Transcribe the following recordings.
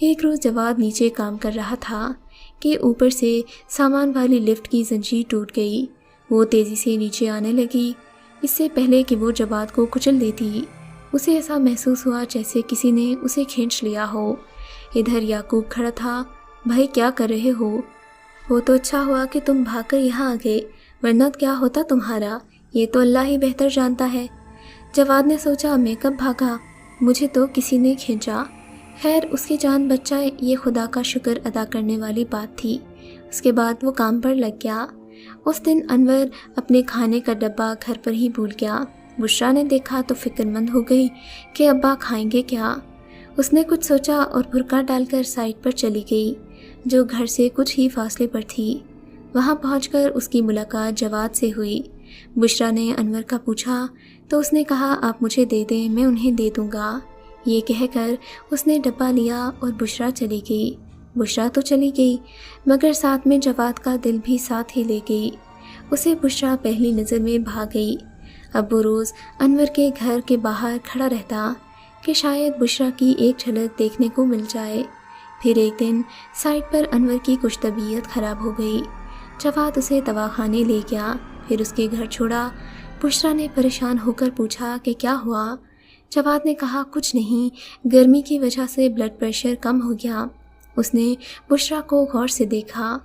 ایک روز جواد نیچے کام کر رہا تھا کہ اوپر سے سامان والی لفٹ کی زنجیر ٹوٹ گئی۔ وہ تیزی سے نیچے آنے لگی، اس سے پہلے کہ وہ جواد کو کچل دیتی۔ اسے ایسا محسوس ہوا جیسے کسی نے اسے کھینچ لیا ہو۔ ادھر یعقوب کھڑا تھا۔ بھائی کیا کر رہے ہو؟ وہ تو اچھا ہوا کہ تم بھاگ کر یہاں آ گئے، ورنہ کیا ہوتا تمہارا، یہ تو اللہ ہی بہتر جانتا ہے۔ جواد نے سوچا میں کب بھاگا، مجھے تو کسی نے کھینچا۔ خیر اس کی جان بچ جائے یہ خدا کا شکر ادا کرنے والی بات تھی۔ اس کے بعد وہ کام پر لگ گیا۔ اس دن انور اپنے کھانے کا ڈبہ گھر پر ہی بھول گیا۔ بشریٰ نے دیکھا تو فکر مند ہو گئی کہ ابا کھائیں گے کیا۔ اس نے کچھ سوچا اور بھرکا ڈال کر سائٹ پر چلی گئی جو گھر سے کچھ ہی فاصلے پر تھی۔ وہاں پہنچ کر اس کی ملاقات جواد سے ہوئی۔ بشریٰ نے انور کا پوچھا تو اس نے کہا آپ مجھے دے دیں، میں انہیں دے دوں گا۔ یہ کہہ کر اس نے ڈبہ لیا اور بشریٰ چلی گئی۔ بشریٰ تو چلی گئی مگر ساتھ میں جواد کا دل بھی ساتھ ہی لے گئی۔ اسے بشریٰ پہلی نظر میں بھا گئی۔ اب وہ روز انور کے گھر کے باہر کھڑا رہتا کہ شاید بشریٰ کی ایک جھلک دیکھنے کو مل جائے۔ پھر ایک دن سائٹ پر انور کی کچھ طبیعت خراب ہو گئی۔ جواد اسے دواخانے لے گیا، پھر اس کے گھر چھوڑا۔ بشریٰ نے پریشان ہو کر پوچھا کہ کیا ہوا؟ جواد نے کہا کچھ نہیں، گرمی کی وجہ سے بلڈ پریشر کم ہو گیا۔ اس نے بشریٰ کو غور سے دیکھا،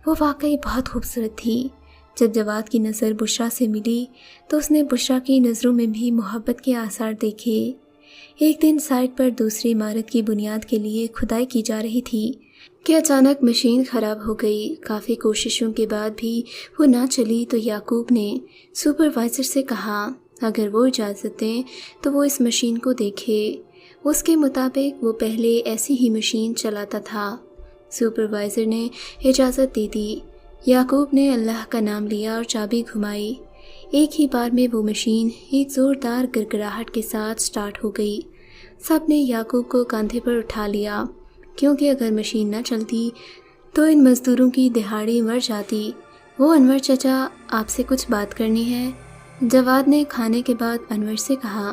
وہ واقعی بہت خوبصورت تھی۔ جب جواد کی نظر بشریٰ سے ملی تو اس نے بشریٰ کی نظروں میں بھی محبت کے آثار دیکھے۔ ایک دن سائٹ پر دوسری عمارت کی بنیاد کے لیے کھدائی کی جا رہی تھی کہ اچانک مشین خراب ہو گئی۔ کافی کوششوں کے بعد بھی وہ نہ چلی تو یعقوب نے سپروائزر سے کہا اگر وہ اجازت دیں تو وہ اس مشین کو دیکھے۔ اس کے مطابق وہ پہلے ایسی ہی مشین چلاتا تھا۔ سپروائزر نے اجازت دے دی۔ یعقوب نے اللہ کا نام لیا اور چابی گھمائی۔ ایک ہی بار میں وہ مشین ایک زوردار گڑگڑاہٹ کے ساتھ سٹارٹ ہو گئی۔ سب نے یعقوب کو کاندھے پر اٹھا لیا کیونکہ اگر مشین نہ چلتی تو ان مزدوروں کی دہاڑی مر جاتی۔ وہ انور چچا آپ سے کچھ بات کرنی ہے؟ جواد نے کھانے کے بعد انور سے کہا۔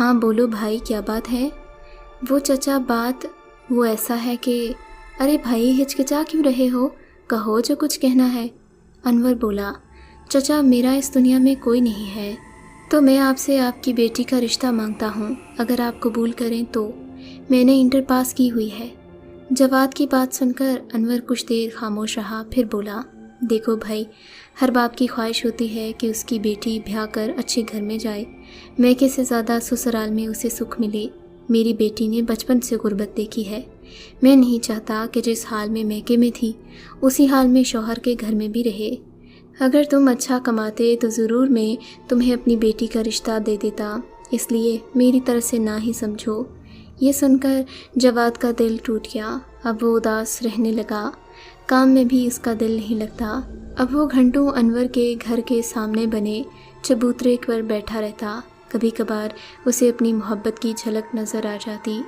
ہاں بولو بھائی کیا بات ہے؟ وہ چچا بات وہ ایسا ہے کہ ارے بھائی ہچکچا کیوں رہے ہو، کہو جو کچھ کہنا ہے۔ انور بولا چچا میرا اس دنیا میں کوئی نہیں ہے تو میں آپ سے آپ کی بیٹی کا رشتہ مانگتا ہوں، اگر آپ قبول کریں تو۔ میں نے انٹر پاس کی ہوئی ہے۔ جواد کی بات سن کر انور کچھ دیر خاموش رہا، پھر بولا دیکھو بھائی، ہر باپ کی خواہش ہوتی ہے کہ اس کی بیٹی بیاہ کر اچھے گھر میں جائے، میکے سے زیادہ سسرال میں اسے سکھ ملے۔ میری بیٹی نے بچپن سے غربت دیکھی ہے، میں نہیں چاہتا کہ جس حال میں میکے میں تھی اسی حال میں شوہر کے گھر میں بھی رہے۔ اگر تم اچھا کماتے تو ضرور میں تمہیں اپنی بیٹی کا رشتہ دے دیتا، اس لیے میری طرف سے نہ ہی سمجھو۔ یہ سن کر جواد کا دل ٹوٹ گیا۔ اب وہ اداس رہنے لگا، کام میں بھی اس کا دل نہیں لگتا۔ اب وہ گھنٹوں انور کے گھر کے سامنے بنے چبوترے پر بیٹھا رہتا۔ کبھی کبھار اسے اپنی محبت کی جھلک نظر آ جاتی۔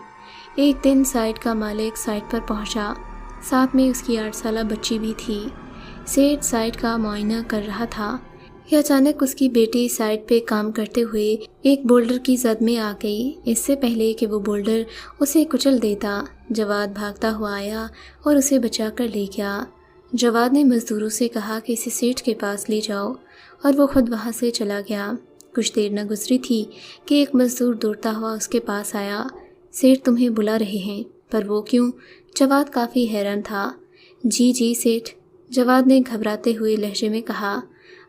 ایک دن سائٹ کا مالک سائٹ پر پہنچا، ساتھ میں اس کی 8 سالہ بچی بھی تھی۔ سیٹ سائٹ کا معائنہ کر رہا تھا کہ اچانک اس کی بیٹی سائٹ پہ کام کرتے ہوئے ایک بولڈر کی زد میں آ گئی۔ اس سے پہلے کہ وہ بولڈر اسے کچل دیتا، جواد بھاگتا ہوا آیا اور اسے بچا کر لے گیا۔ جواد نے مزدوروں سے کہا کہ اسے سیٹ کے پاس لے جاؤ اور وہ خود وہاں سے چلا گیا۔ کچھ دیر نہ گزری تھی کہ ایک مزدور دوڑتا ہوا اس کے پاس آیا۔ سیٹ تمہیں بلا رہے ہیں۔ پر وہ کیوں؟ جواد کافی حیران تھا۔ جی سیٹ، جواد نے گھبراتے ہوئے لہجے میں کہا،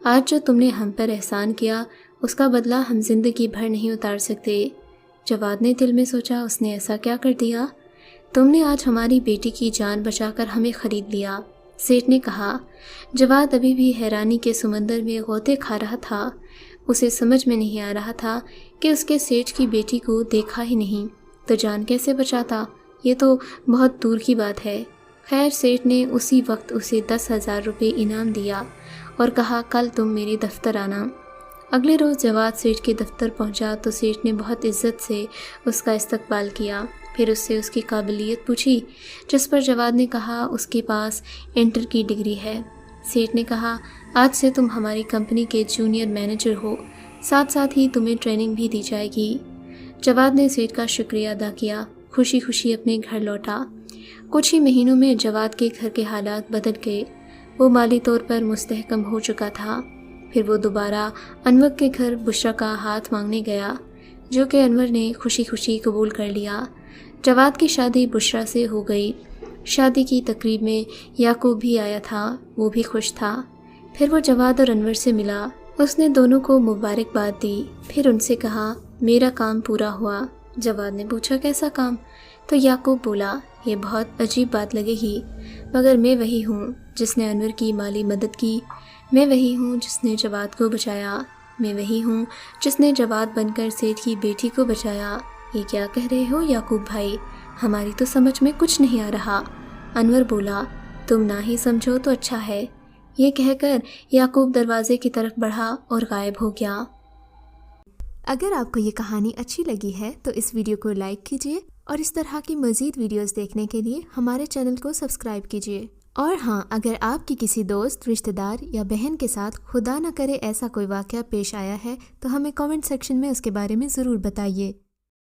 آج جو تم نے ہم پر احسان کیا اس کا بدلہ ہم زندگی بھر نہیں اتار سکتے۔ جواد نے دل میں سوچا اس نے ایسا کیا کر دیا؟ تم نے آج ہماری بیٹی کی جان بچا کر ہمیں خرید لیا، سیٹ نے کہا۔ جواد ابھی بھی حیرانی کے سمندر میں غوطے کھا رہا تھا۔ اسے سمجھ میں نہیں آ رہا تھا کہ اس کے سیٹ کی بیٹی کو دیکھا ہی نہیں تو جان کیسے بچاتا، یہ تو بہت دور کی بات ہے۔ خیر سیٹ نے اسی وقت اسے 10,000 روپے انعام دیا اور کہا کل تم میرے دفتر آنا۔ اگلے روز جواد سیٹ کے دفتر پہنچا تو سیٹ نے بہت عزت سے اس کا استقبال کیا، پھر اس سے اس کی قابلیت پوچھی، جس پر جواد نے کہا اس کے پاس انٹر کی ڈگری ہے۔ سیٹ نے کہا آج سے تم ہماری کمپنی کے جونیئر مینیجر ہو، ساتھ ہی تمہیں ٹریننگ بھی دی جائے گی۔ جواد نے سیٹ کا شکریہ ادا کیا، خوشی خوشی اپنے گھر لوٹا۔ کچھ ہی مہینوں میں جواد کے گھر کے حالات بدل گئے۔ وہ مالی طور پر مستحکم ہو چکا تھا۔ پھر وہ دوبارہ انور کے گھر بشرا کا ہاتھ مانگنے گیا، جو کہ انور نے خوشی خوشی قبول کر لیا۔ جواد کی شادی بشرا سے ہو گئی۔ شادی کی تقریب میں یعقوب بھی آیا تھا، وہ بھی خوش تھا۔ پھر وہ جواد اور انور سے ملا، اس نے دونوں کو مبارکباد دی، پھر ان سے کہا میرا کام پورا ہوا۔ جواد نے پوچھا کیسا کام؟ تو یعقوب بولا یہ بہت عجیب بات لگے گی، مگر میں وہی ہوں جس نے انور کی مالی مدد کی، میں وہی ہوں جس نے جواد کو بچایا، میں وہی ہوں جس نے جواد بن کر سیٹھ کی بیٹی کو بچایا۔ یہ کیا کہہ رہے ہو یعقوب بھائی؟ ہماری تو سمجھ میں کچھ نہیں آ رہا۔ انور بولا تم نہ ہی سمجھو تو اچھا ہے۔ یہ کہہ کر یعقوب دروازے کی طرف بڑھا اور غائب ہو گیا۔ اگر آپ کو یہ کہانی اچھی لگی ہے تو اس ویڈیو کو لائک کیجیے اور اس طرح کی مزید ویڈیوز دیکھنے کے لیے ہمارے چینل کو سبسکرائب کیجیے۔ اور ہاں، اگر آپ کی کسی دوست، رشتہ دار یا بہن کے ساتھ خدا نہ کرے ایسا کوئی واقعہ پیش آیا ہے تو ہمیں کامنٹ سیکشن میں اس کے بارے میں ضرور بتائیے۔